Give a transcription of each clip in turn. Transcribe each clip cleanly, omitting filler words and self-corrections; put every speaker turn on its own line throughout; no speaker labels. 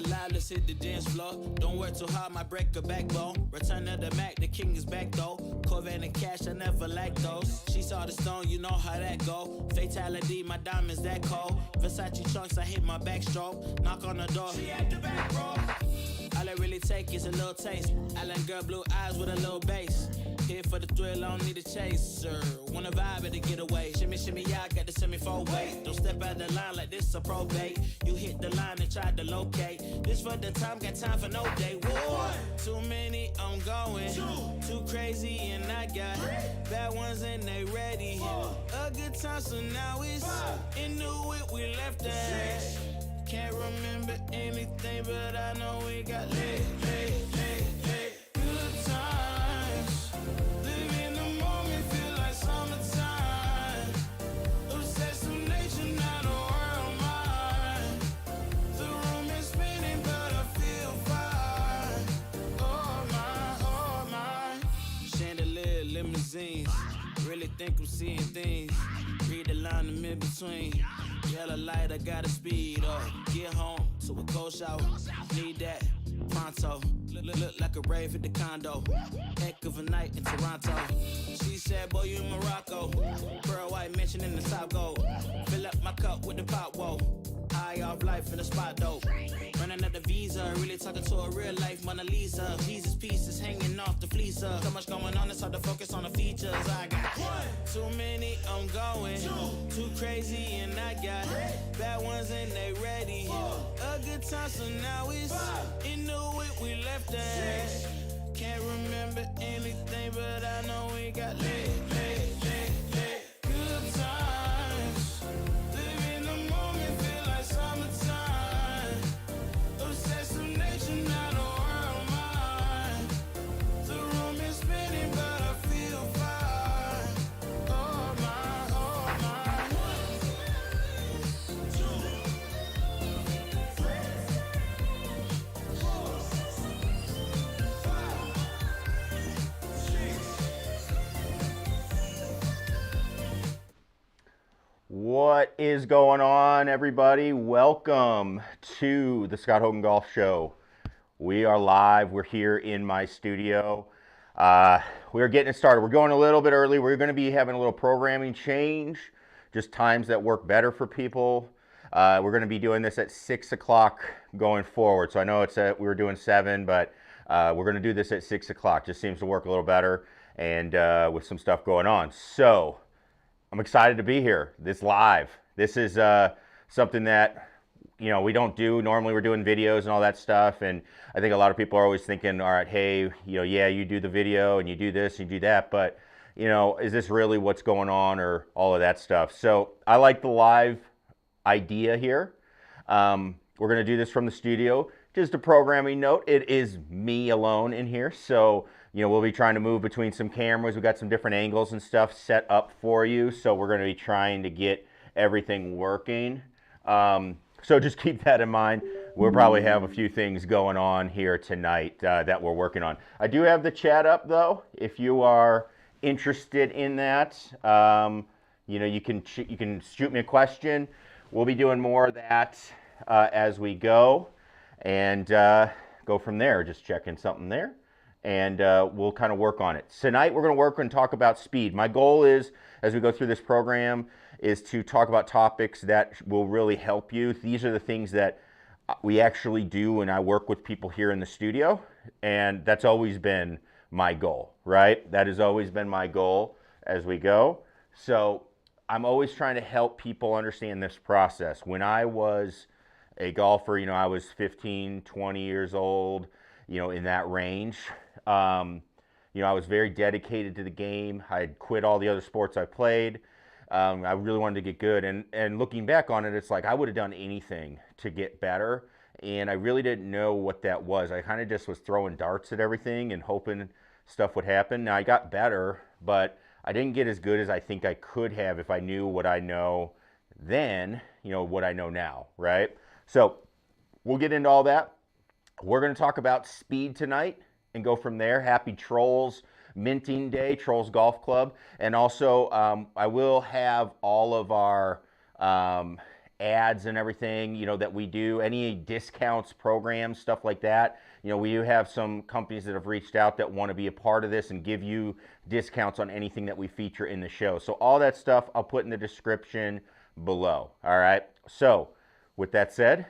alive, let's hit the dance floor. Don't work too hard, might break a backbone. Return of the Mac, the king is back though. Corvette and cash, I never lack those. She saw the stone, you know how that go. Fatality, my diamonds that cold. Versace trunks, I hit my backstroke. Knock on the door, she at the back, bro. All I really take is a little taste. Island girl, blue eyes with a little bass. Here for the thrill, I don't need a chaser. Wanna vibe at a getaway. Shimmy, shimmy, yeah, I got the semi-fold weight. Don't step out the line like this a probate. You hit the line and try to locate. This for the time, got time for no day. One, too many, I'm going. Too crazy and I got bad ones and they ready. A good time, so now it's into it, we left that. Can't remember anything, but I know we got lit. Good times. Live in the moment, feel like summertime. Obsessed with nature, not a world mine. The room is spinning, but I feel fine. Oh my. Chandelier, limousines. Really think I'm seeing things. Read the line in mid-between. Yellow light, I gotta speed up. Get home to a cold shower. Need that pronto. Look like a rave at the condo. Heck of a night in Toronto. She said, boy, you in Morocco. Pearl white mention in the top gold. Fill up my cup with the pot, whoa. High off life in the spot, dope. Running up the visa, really talking to a real life Mona Lisa. Jesus pieces hanging off the fleecer. So much going on, it's hard to focus on the features. I got too many, I'm going. Too crazy and I got bad ones and they ready. A good time, so now it's into it, we left that. Can't remember anything, but I know we got lit. Good times. Live in the moment, feel like summertime. Obsessed with nature, not a world mine. The room is spinning, but I feel fine. Oh my.
What is going on, everybody? Welcome to the Scott Hogan Golf Show. We are live. We're here in my studio. We're getting it started. We're going a little bit early. We're going to be having a little programming change, just times that work better for people. We're going to be doing this at 6 o'clock going forward. So I know we were doing 7, but we're going to do this at 6 o'clock. Just seems to work a little better, and with some stuff going on. So I'm excited to be here. This live. This is something that, we don't do. Normally we're doing videos and all that stuff, and I think a lot of people are always thinking, all right, hey, yeah, you do the video and you do this, you do that, but, is this really what's going on, or all of that stuff? So I like the live idea here. We're going to do this from the studio. Just a programming note, it is me alone in here, so we'll be trying to move between some cameras. We've got some different angles and stuff set up for you, so we're going to be trying to get everything working. So just keep that in mind. We'll probably have a few things going on here tonight that we're working on. I do have the chat up, though, if you are interested in that. You can shoot me a question. We'll be doing more of that as we go, and go from there. Just checking something there, and we'll kind of work on it. Tonight we're going to work and talk about speed. My goal is, as we go through this program, is to talk about topics that will really help you. These are the things that we actually do when I work with people here in the studio, and that's always been my goal, right? That has always been my goal as we go. So I'm always trying to help people understand this process. When I was a golfer, I was 15, 20 years old, in that range. I was very dedicated to the game. I had quit all the other sports I played. I really wanted to get good, and looking back on it, it's like I would have done anything to get better, and I really didn't know what that was. I kind of just was throwing darts at everything and hoping stuff would happen. Now, I got better, but I didn't get as good as I think I could have if I knew what I know then, what I know now, right? So we'll get into all that. We're going to talk about speed tonight and go from there. Happy Trolls Minting Day, Trolls Golf Club. And also, I will have all of our ads and everything, you know, that we do, any discounts, programs, stuff like that. You know, we do have some companies that have reached out that want to be a part of this and give you discounts on anything that we feature in the show. So all that stuff I'll put in the description below. All right. So with that said,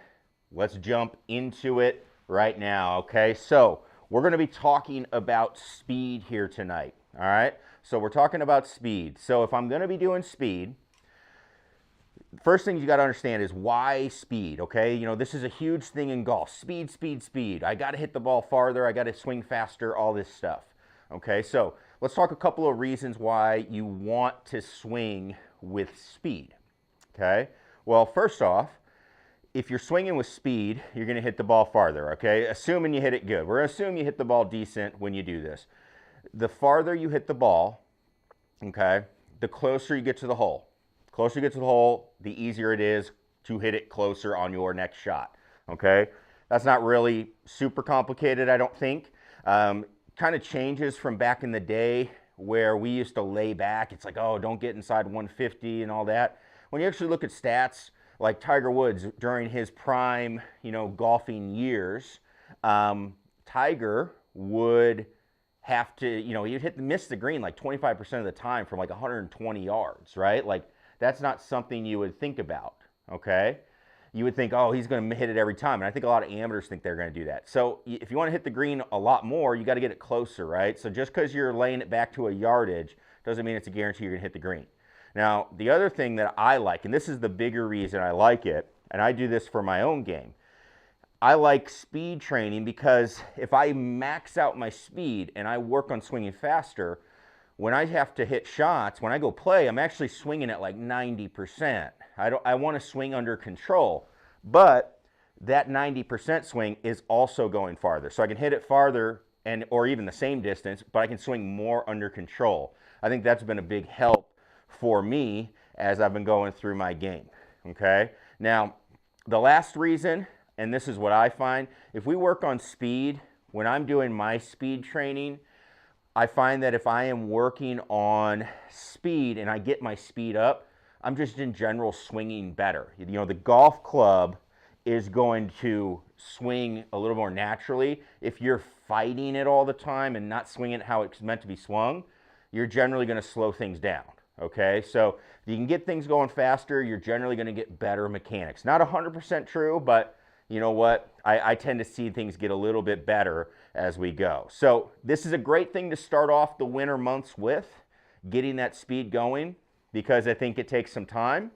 let's jump into it right now. Okay. So we're going to be talking about speed here tonight. All right. So we're talking about speed. So if I'm going to be doing speed, first thing you got to understand is why speed, okay? You know, this is a huge thing in golf. Speed, speed, speed. I got to hit the ball farther. I got to swing faster, all this stuff. Okay, so let's talk a couple of reasons why you want to swing with speed. Okay, well, first off, if you're swinging with speed, you're going to hit the ball farther, okay? Assuming you hit it good. We're going to assume you hit the ball decent when you do this. The farther you hit the ball, okay, the closer you get to the hole. The closer you get to the hole, the easier it is to hit it closer on your next shot, okay? That's not really super complicated, I don't think. Kind of changes from back in the day where we used to lay back. It's like, oh, don't get inside 150 and all that. When you actually look at stats, like Tiger Woods during his prime, you know, golfing years, Tiger would have to, you know, he'd miss the green like 25% of the time from like 120 yards, right? Like, that's not something you would think about, okay? You would think, oh, he's going to hit it every time. And I think a lot of amateurs think they're going to do that. So if you want to hit the green a lot more, you got to get it closer, right? So just because you're laying it back to a yardage doesn't mean it's a guarantee you're going to hit the green. Now, the other thing that I like, and this is the bigger reason I like it, and I do this for my own game, I like speed training because if I max out my speed and I work on swinging faster, when I have to hit shots, when I go play, I'm actually swinging at like 90%. I want to swing under control, but that 90% swing is also going farther. So I can hit it farther or even the same distance, but I can swing more under control. I think that's been a big help for me as I've been going through my game, okay? Now, the last reason, and this is what I find, if we work on speed, when I'm doing my speed training, I find that if I am working on speed and I get my speed up, I'm just in general swinging better. You know, the golf club is going to swing a little more naturally. If you're fighting it all the time and not swinging it how it's meant to be swung, you're generally going to slow things down, okay? So if you can get things going faster, you're generally going to get better mechanics. Not 100% true, but you know what? I tend to see things get a little bit better as we go. So this is a great thing to start off the winter months with, getting that speed going, because I think it takes some time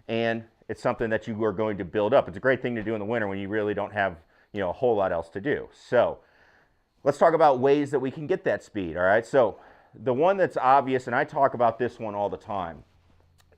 and it's something that you are going to build up. It's a great thing to do in the winter when you really don't have, you know, a whole lot else to do. So let's talk about ways that we can get that speed, all right? So the one that's obvious, and I talk about this one all the time,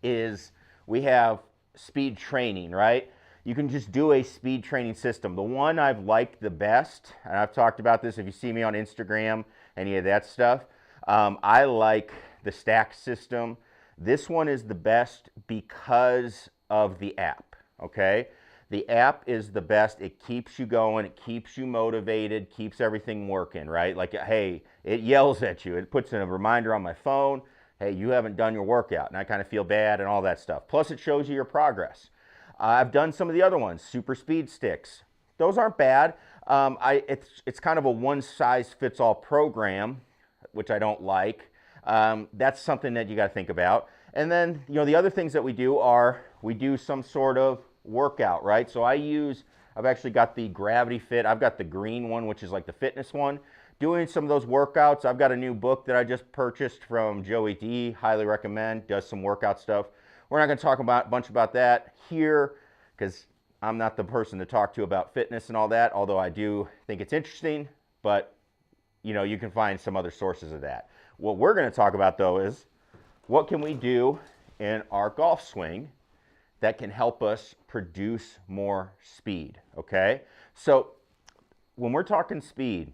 is we have speed training, right? You can just do a speed training system. The one I've liked the best, and I've talked about this if you see me on Instagram, any of that stuff, I like the stack system. This one is the best because of the app, okay? The app is the best. It keeps you going. It keeps you motivated, keeps everything working, right? Like, hey, it yells at you. It puts a reminder on my phone, hey, you haven't done your workout, and I kind of feel bad and all that stuff. Plus, it shows you your progress. I've done some of the other ones, super speed sticks. Those aren't bad. It's kind of a one-size-fits-all program, which I don't like. That's something that you got to think about. And then, you know, the other things that we do are we do some sort of workout, right? So I've actually got the Gravity Fit. I've got the green one, which is like the fitness one. Doing some of those workouts. I've got a new book that I just purchased from Joey D. Highly recommend. Does some workout stuff. We're not going to talk about a bunch about that here because I'm not the person to talk to about fitness and all that, although I do think it's interesting, but you know, you can find some other sources of that. What we're going to talk about though is what can we do in our golf swing that can help us produce more speed, okay? So when we're talking speed,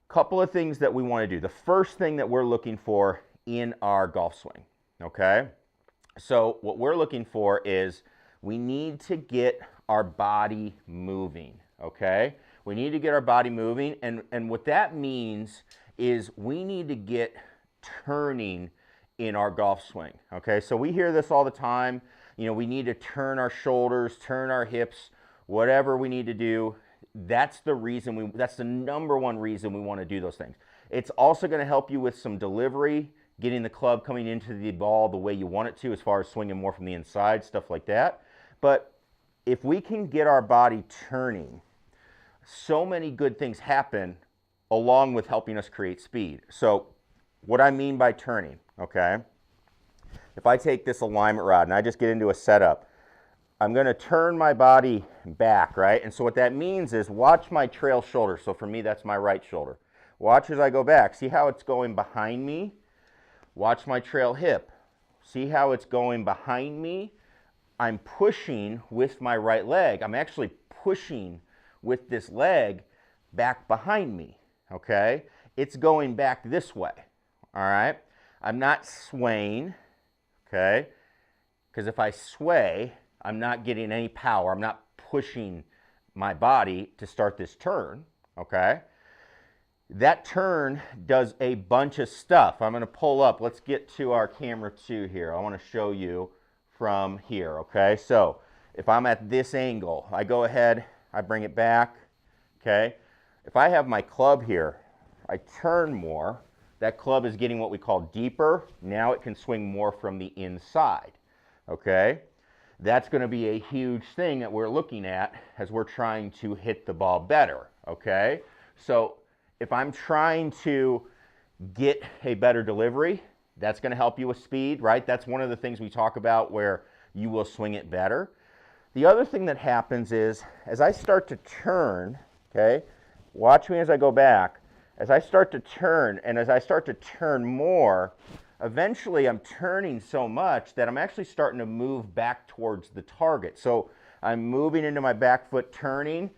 couple of things that we want to do. The first thing that we're looking for in our golf swing, okay? So what we're looking for is we need to get our body moving, okay? We need to get our body moving, and what that means is we need to get turning in our golf swing, okay? So we hear this all the time. You know, we need to turn our shoulders, turn our hips, whatever we need to do. That's the reason that's the number one reason we want to do those things. It's also going to help you with some delivery, getting the club coming into the ball the way you want it to, as far as swinging more from the inside, stuff like that. But if we can get our body turning, so many good things happen along with helping us create speed. So what I mean by turning, okay, if I take this alignment rod and I just get into a setup, I'm going to turn my body back, right? And so what that means is watch my trail shoulder. So for me, that's my right shoulder. Watch as I go back. See how it's going behind me? Watch my trail hip. See how it's going behind me? I'm pushing with my right leg. I'm actually pushing with this leg back behind me, okay? It's going back this way, all right? I'm not swaying, okay? Because if I sway, I'm not getting any power. I'm not pushing my body to start this turn, okay? That turn does a bunch of stuff. I'm going to pull up. Let's get to our camera 2 here. I want to show you from here, okay? So if I'm at this angle, I go ahead, I bring it back, okay? If I have my club here, I turn more. That club is getting what we call deeper. Now it can swing more from the inside, okay? That's going to be a huge thing that we're looking at as we're trying to hit the ball better, okay? So if I'm trying to get a better delivery, that's going to help you with speed, right? That's one of the things we talk about where you will swing it better. The other thing that happens is as I start to turn, okay, watch me as I go back, as I start to turn and as I start to turn more, eventually I'm turning so much that I'm actually starting to move back towards the target. So I'm moving into my back foot turning,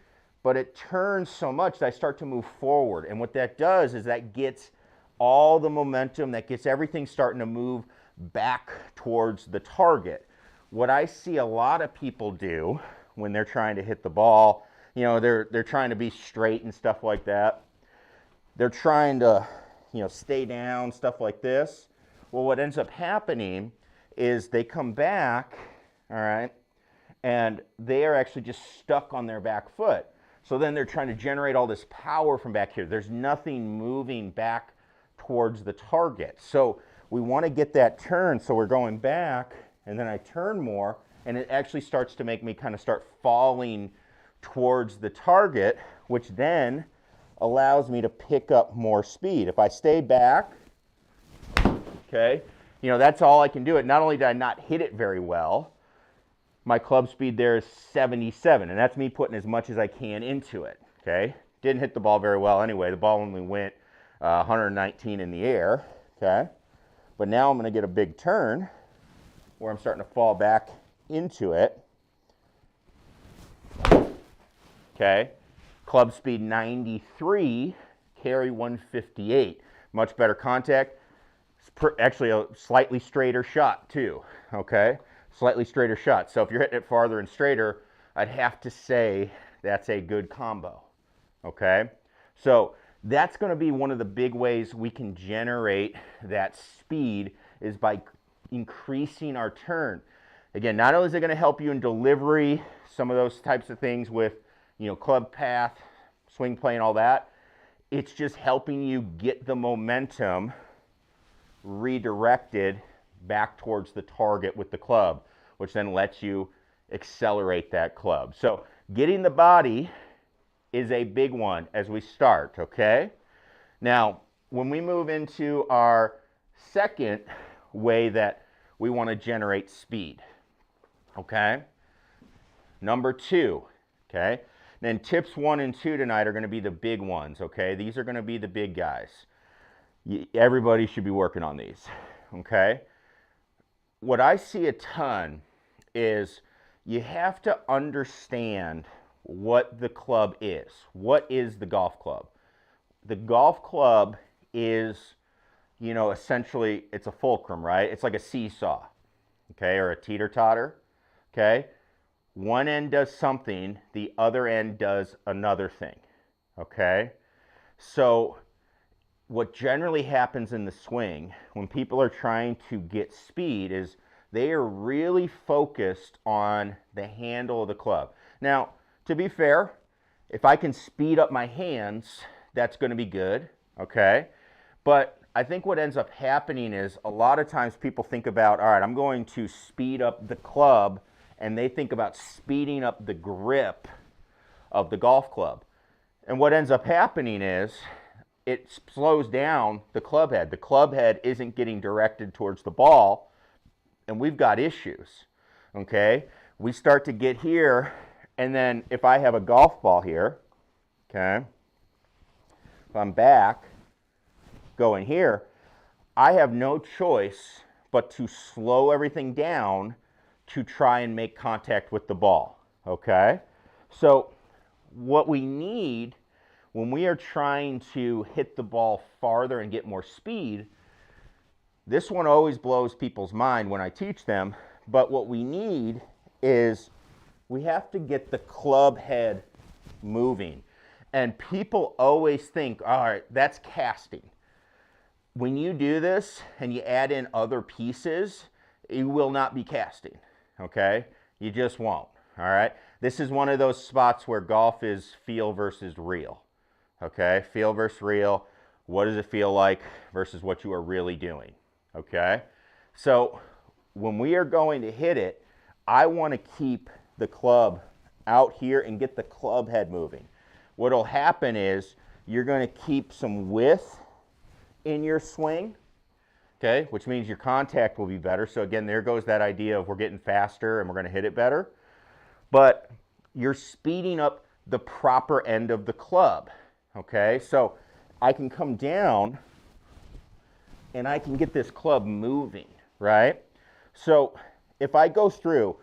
but it turns so much that I start to move forward. And what that does is that gets all the momentum, that gets everything starting to move back towards the target. What I see a lot of people do when they're trying to hit the ball, you know, they're trying to be straight and stuff like that. They're trying to, you know, stay down, stuff like this. Well, what ends up happening is they come back, all right, and they are actually just stuck on their back foot. So then they're trying to generate all this power from back here. There's nothing moving back towards the target. So we want to get that turn. So we're going back, and then I turn more, and it actually starts to make me kind of start falling towards the target, which then allows me to pick up more speed. If I stay back, okay, you know, that's all I can do. It. Not only did I not hit it very well, my club speed there is 77, and that's me putting as much as I can into it, okay? Didn't hit the ball very well anyway. The ball only went 119 in the air, okay? But now I'm going to get a big turn where I'm starting to fall back into it, okay? Club speed 93, carry 158. Much better contact. Actually a slightly straighter shot too, okay? Slightly straighter shot. So if you're hitting it farther and straighter, I'd have to say that's a good combo, okay? So that's going to be one of the big ways we can generate that speed is by increasing our turn. Again, not only is it going to help you in delivery, some of those types of things with, you know, club path, swing play and all that, it's just helping you get the momentum redirected back towards the target with the club, which then lets you accelerate that club. So getting the body is a big one as we start, okay? Now, when we move into our second way that we want to generate speed, okay? Number 2, okay? Then tips 1 and 2 tonight are going to be the big ones, okay? These are going to be the big guys. Everybody should be working on these, okay? What I see a ton is you have to understand what the club is. What is the golf club? The golf club is, you know, essentially it's a fulcrum, right? It's like a seesaw, okay, or a teeter-totter, okay? One end does something, the other end does another thing, okay? So what generally happens in the swing when people are trying to get speed is they are really focused on the handle of the club. Now, to be fair, if I can speed up my hands, that's going to be good, okay? But I think what ends up happening is a lot of times people think about, all right, I'm going to speed up the club, and they think about speeding up the grip of the golf club. And what ends up happening is it slows down the club head. The club head isn't getting directed towards the ball, and we've got issues, okay? We start to get here, and then if I have a golf ball here, okay, if I'm back, going here, I have no choice but to slow everything down to try and make contact with the ball, okay? So what we need when we are trying to hit the ball farther and get more speed, this one always blows people's mind when I teach them, but what we need is we have to get the club head moving. And people always think, all right, that's casting. When you do this and you add in other pieces, you will not be casting, okay? You just won't, all right? This is one of those spots where golf is feel versus real, okay? Feel versus real. What does it feel like versus what you are really doing, okay? So when we are going to hit it, I want to keep the club out here and get the club head moving. What will happen is you're going to keep some width in your swing, okay, which means your contact will be better. So again, there goes that idea of we're getting faster and we're going to hit it better. But you're speeding up the proper end of the club, okay? So I can come down and I can get this club moving, right? So if I go through,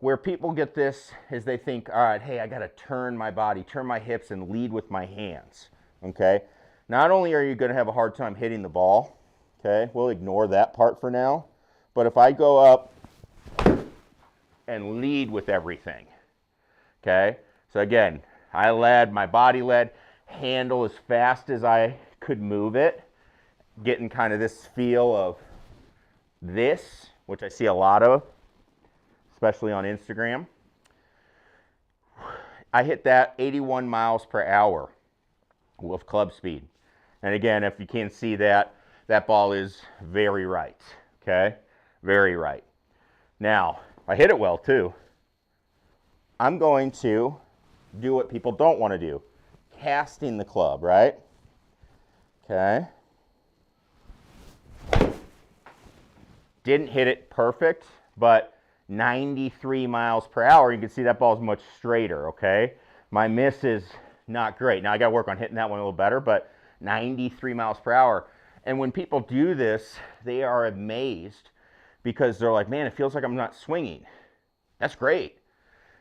where people get this is they think, all right, hey, I got to turn my body, turn my hips, and lead with my hands, okay? Not only are you going to have a hard time hitting the ball, okay, we'll ignore that part for now, but if I go up and lead with everything, okay? So again, I led, my body led, handle as fast as I could move it, getting kind of this feel of this, which I see a lot of, especially on Instagram. I hit that 81 miles per hour with club speed. And again, if you can't see that, that ball is very right, okay? Very right. Now, if I hit it well too, I'm going to do what people don't want to do. Casting the club, right? Okay. Didn't hit it perfect, but 93 miles per hour, you can see that ball is much straighter, okay? My miss is not great. Now I got to work on hitting that one a little better, but 93 miles per hour. And when people do this, they are amazed because they're like, man, it feels like I'm not swinging. That's great.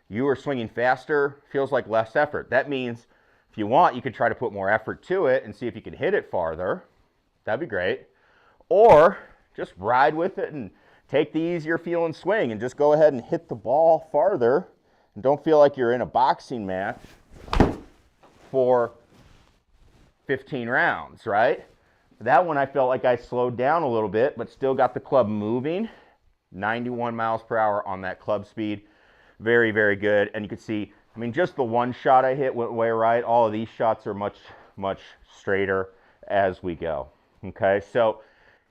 You are swinging faster, feels like less effort. That means if you want, you could try to put more effort to it and see if you can hit it farther. That'd be great. Or just ride with it and take the easier feeling swing and just go ahead and hit the ball farther and don't feel like you're in a boxing match for 15 rounds, right? That one I felt like I slowed down a little bit, but still got the club moving. 91 miles per hour on that club speed. Very, very good. And you can see, I mean, just the one shot I hit went way right. All of these shots are much, much straighter as we go. Okay, so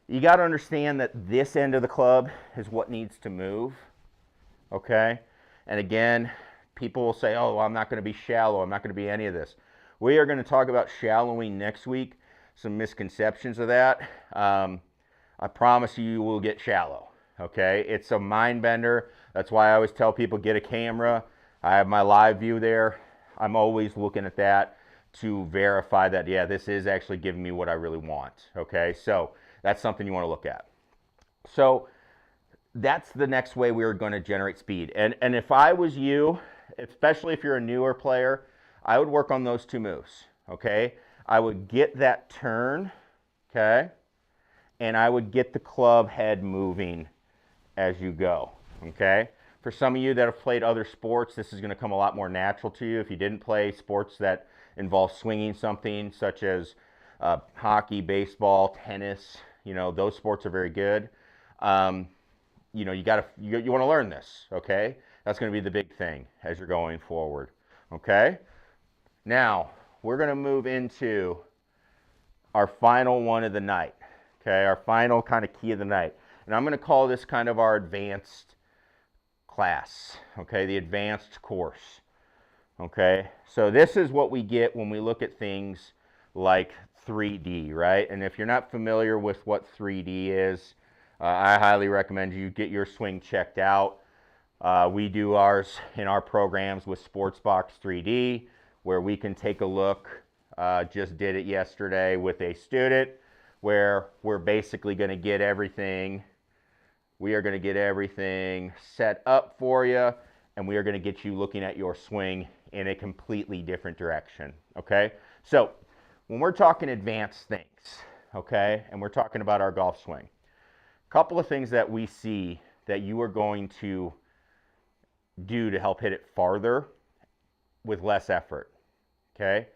you got to understand that this end of the club is what needs to move. Okay, and again, people will say, oh, well, I'm not going to be shallow. I'm not going to be any of this. We are going to talk about shallowing next week, some misconceptions of that. I promise you will get shallow, okay? It's a mind bender. That's why I always tell people, get a camera. I have my live view there. I'm always looking at that to verify that, yeah, this is actually giving me what I really want, okay? So that's something you want to look at. So that's the next way we are going to generate speed. And if I was you, especially if you're a newer player, I would work on those two moves, okay? I would get that turn, okay? And I would get the club head moving as you go, okay? For some of you that have played other sports, this is going to come a lot more natural to you. If you didn't play sports that involve swinging something, such as hockey, baseball, tennis, you know, those sports are very good. you know, you want to learn this, okay? That's going to be the big thing as you're going forward, okay? Now, we're going to move into our final one of the night, okay? Our final kind of key of the night. And I'm going to call this kind of our advanced class, okay? The advanced course, okay? So this is what we get when we look at things like 3D, right? And if you're not familiar with what 3D is, I highly recommend you get your swing checked out. We do ours in our programs with Sportsbox 3D, where we can take a look. Just did it yesterday with a student, where we're basically going to get everything. We are going to get everything set up for you, and we are going to get you looking at your swing in a completely different direction, okay? So when we're talking advanced things, okay, and we're talking about our golf swing, a couple of things that we see that you are going to do to help hit it farther with less effort, okay?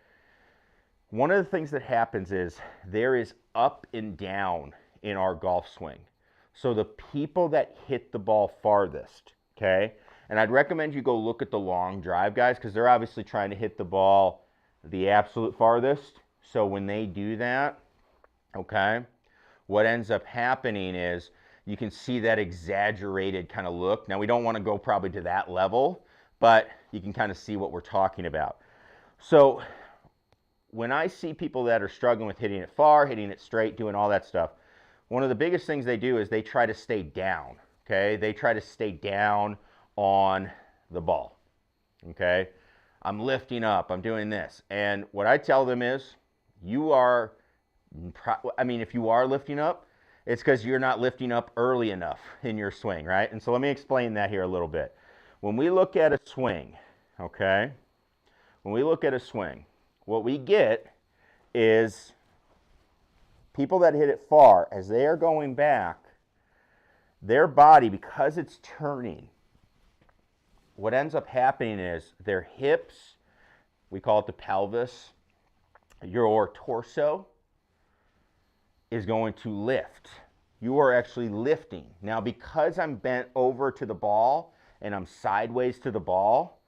One of the things that happens is there is up and down in our golf swing. So the people that hit the ball farthest, okay, and I'd recommend you go look at the long drive guys, because they're obviously trying to hit the ball the absolute farthest. So when they do that, okay, what ends up happening is you can see that exaggerated kind of look. Now, we don't want to go probably to that level, but you can kind of see what we're talking about. So when I see people that are struggling with hitting it far, hitting it straight, doing all that stuff, one of the biggest things they do is they try to stay down, okay? They try to stay down on the ball, okay? I'm lifting up, I'm doing this. And what I tell them is, if you are lifting up, it's because you're not lifting up early enough in your swing, right? And so let me explain that here a little bit. When we look at a swing, okay? When we look at a swing, what we get is people that hit it far, as they are going back, their body, because it's turning, what ends up happening is their hips, we call it the pelvis, your torso is going to lift. You are actually lifting. Now, because I'm bent over to the ball and I'm sideways to the ball,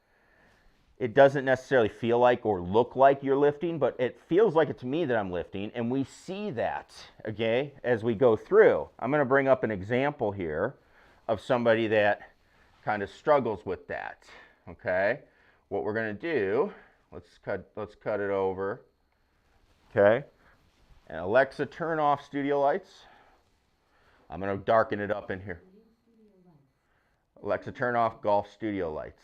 it doesn't necessarily feel like or look like you're lifting, but it feels like it to me that I'm lifting, and we see that, okay, as we go through. I'm going to bring up an example here of somebody that kind of struggles with that, okay? What we're going to do, let's cut it over, okay? And Alexa, turn off studio lights. I'm going to darken it up in here. Alexa, turn off golf studio lights.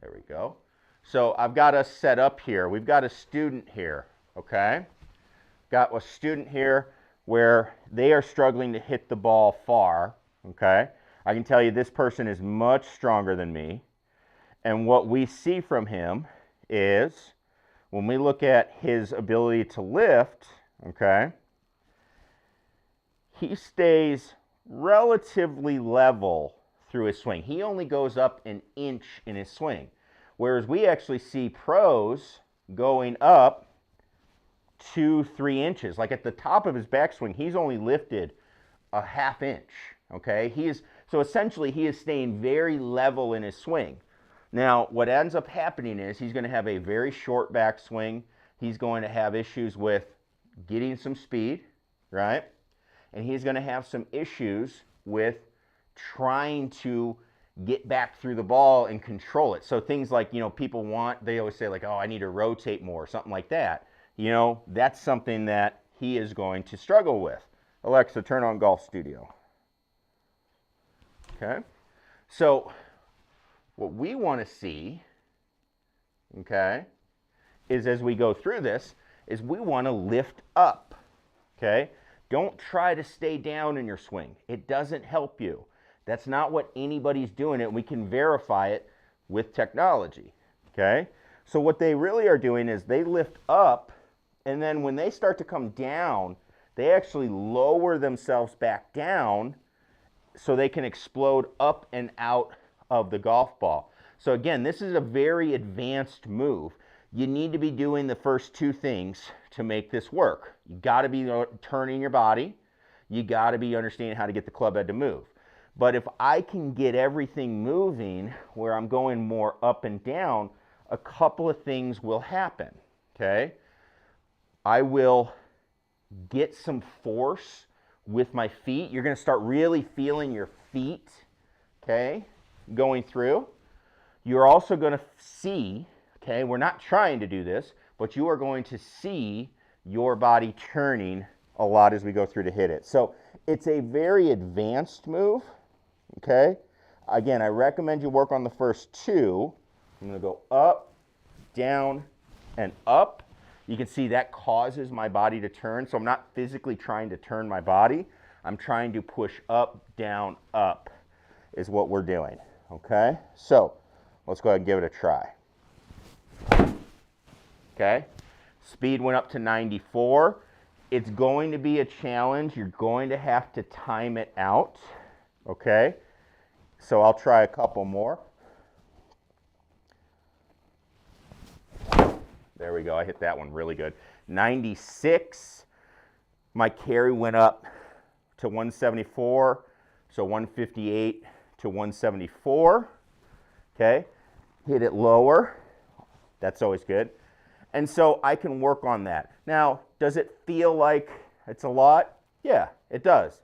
There we go. So I've got us set up here. We've got a student here, okay? Got a student here where they are struggling to hit the ball far, okay? I can tell you this person is much stronger than me. And what we see from him is, when we look at his ability to lift, okay, he stays relatively level through his swing. He only goes up an inch in his swing, whereas we actually see pros going up 2-3 inches. Like at the top of his backswing, he's only lifted a ½ inch, okay? So essentially he is staying very level in his swing. Now, what ends up happening is he's going to have a very short backswing. He's going to have issues with getting some speed, right? And he's going to have some issues with trying to get back through the ball and control it. So things like, you know, they always say like, oh, I need to rotate more, something like that. You know, that's something that he is going to struggle with. Alexa, turn on Golf Studio. Okay. So what we want to see, okay, is as we go through this, is we want to lift up, okay? Don't try to stay down in your swing. It doesn't help you. That's not what anybody's doing, and we can verify it with technology, okay? So what they really are doing is they lift up, and then when they start to come down, they actually lower themselves back down so they can explode up and out of the golf ball. So again, this is a very advanced move. You need to be doing the first two things to make this work. You got to be turning your body. you got to be understanding how to get the club head to move. But if I can get everything moving where I'm going more up and down, a couple of things will happen, okay? I will get some force with my feet. You're going to start really feeling your feet, okay, going through. You're also going to see, okay, we're not trying to do this, but you are going to see your body turning a lot as we go through to hit it. So it's a very advanced move, okay? Again, I recommend you work on the first two. I'm going to go up, down, and up. You can see that causes my body to turn. So I'm not physically trying to turn my body. I'm trying to push up, down, up is what we're doing, okay? So let's go ahead and give it a try. Okay, speed went up to 94. It's going to be a challenge. You're going to have to time it out, okay? So I'll try a couple more. There we go, I hit that one really good. 96, my carry went up to 174, so 158 to 174, okay? Hit it lower, that's always good. And so I can work on that. Now, does it feel like it's a lot? Yeah, it does.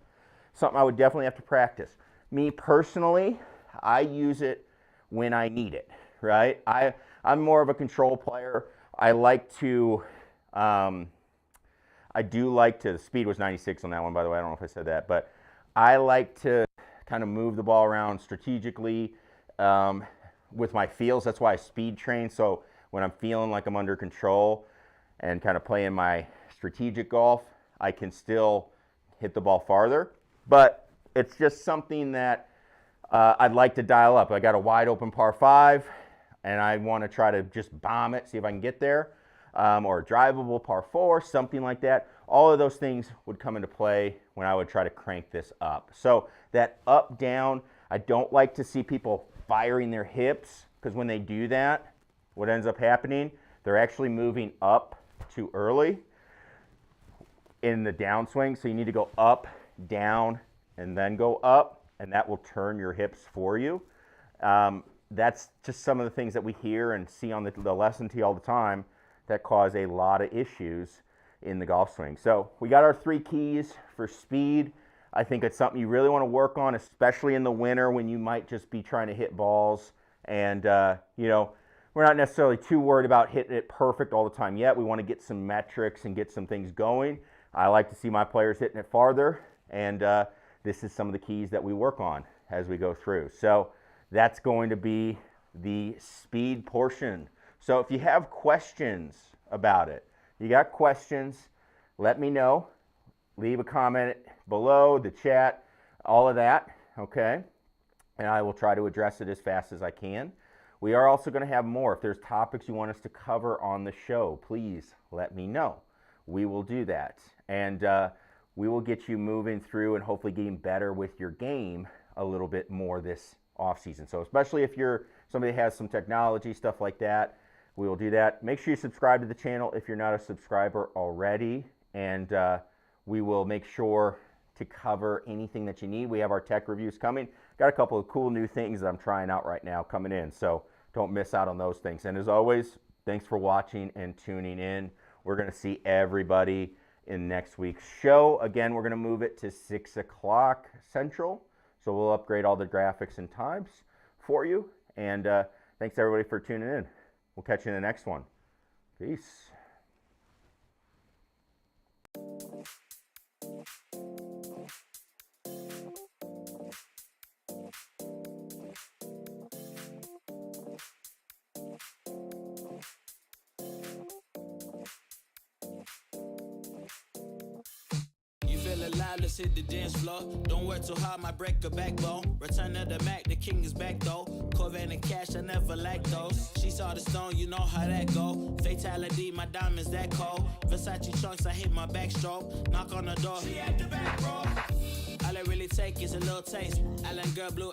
Something I would definitely have to practice. Me personally, I use it when I need it, right? I'm more of a control player. I like to, I do like to, the speed was 96 on that one, by the way. I don't know if I said that, but I like to kind of move the ball around strategically with my feels. That's why I speed train. So when I'm feeling like I'm under control and kind of playing my strategic golf, I can still hit the ball farther. But it's just something that I'd like to dial up. I got a wide open par 5, and I want to try to just bomb it, see if I can get there, or a drivable par 4, something like that. All of those things would come into play when I would try to crank this up. So that up, down, I don't like to see people firing their hips, because when they do that, what ends up happening, they're actually moving up too early in the downswing. So you need to go up, down, and then go up, and that will turn your hips for you. That's just some of the things that we hear and see on the lesson tee all the time that cause a lot of issues in the golf swing. So we got our 3 keys for speed. I think it's something you really want to work on, especially in the winter when you might just be trying to hit balls. And, you know, we're not necessarily too worried about hitting it perfect all the time yet. We want to get some metrics and get some things going. I like to see my players hitting it farther, and this is some of the keys that we work on as we go through. So that's going to be the speed portion. So if you have questions about it, you got questions, let me know. Leave a comment below, the chat, all of that, okay? And I will try to address it as fast as I can. We are also going to have more. If there's topics you want us to cover on the show, please let me know. We will do that. And we will get you moving through and hopefully getting better with your game a little bit more this off season. So especially if you're somebody that has some technology, stuff like that, we will do that. Make sure you subscribe to the channel if you're not a subscriber already. And we will make sure to cover anything that you need. We have our tech reviews coming. Got a couple of cool new things that I'm trying out right now coming in. So don't miss out on those things. And as always, thanks for watching and tuning in. We're going to see everybody in next week's show. Again, we're going to move it to 6 o'clock Central. So we'll upgrade all the graphics and times for you. And thanks everybody for tuning in. We'll catch you in the next one. Peace.
Alive, let's hit the dance floor. Don't work too hard, my break a backbone. Return of the Mac, the king is back though. Corvette and cash, I never lack those. She saw the stone, you know how that go. Fatality, my diamonds that cold. Versace trunks, I hit my backstroke. Knock on the door, she at the back, bro. All I really take is a little taste. Island girl blue.